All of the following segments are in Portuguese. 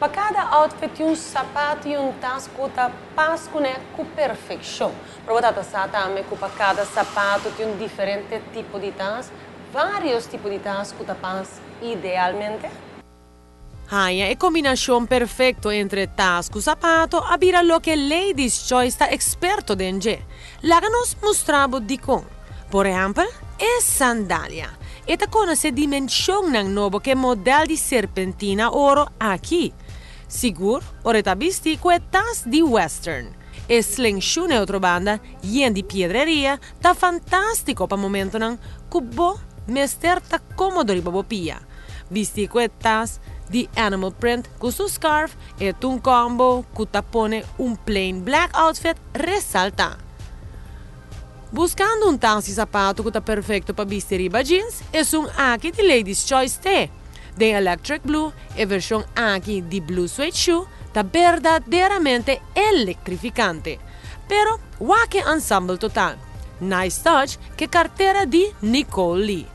Para cada outfit, um sapato e um tas que passa com perfeição. Para você também que para cada sapato tem um diferente tipo de tas, vários tipos de tas que passa idealmente. Haya é combinação perfeita entre tas e sapato, abira lo que Ladies Choice está experto dentro. Lá nos mostramos de com. Por exemplo, é sandália. Esta conoce a dimensão ng novo que modelo de serpentina ouro aqui. Seguro, oreta visti que tas de western. E slingshot na outra banda, yen de piedreria, tá fantástico para momento ng kubo, mester tá cómodo de babopia. Visti que tas de animal print com su scarf e un combo que tá pone un plain black outfit resalta. Buscando um tas de sapato que está perfeito para vestir riba jeans, é aqui de Ladies Choice T. De Electric Blue, a versão aqui de Blue Suede Shoe, está verdadeiramente electrificante. Pero, que ensemble total. Nice touch, que carteira de Nicole Lee.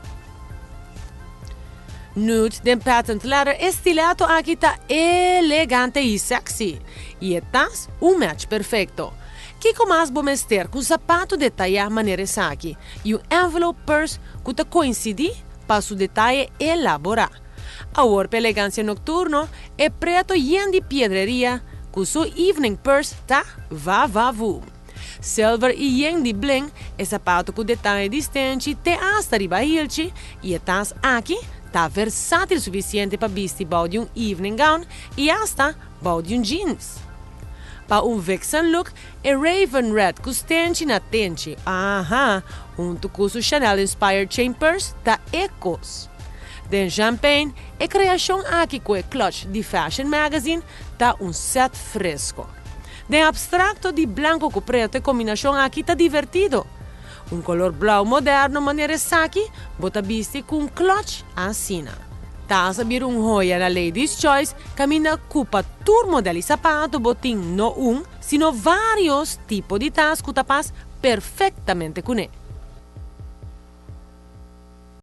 Nude de patent leather estilato aqui está elegante e sexy. E é tas match perfeito. Kiko mais bom mester com sapato detalhado maneira aqui e envelope purse que está coincidir para o detalhe elaborar. A orpa elegância nocturno é preto yen de piedreria com seu evening purse tá vavavu. Silver e yen de bling é sapato com detalhe distante te hasta riba hilchi e é tas aqui tá versátil suficiente para vestir bao de evening gown e hasta bao de jeans. Para vixen look, é Raven Red com stente na tente. Junto com o Chanel Inspired Chain Purse da Ecos. Den Champagne, é criação aqui com o clutch de Fashion Magazine da set fresco. Den abstracto de branco com preto, a combinação aqui tá divertido. Color blau moderno, maneira saki, bota viste com clutch assina. Tá sabir joia na Ladies Choice, camina cupa tur modelo sapato, botin no sino vários tipos de tas que tapas perfeitamente com ele.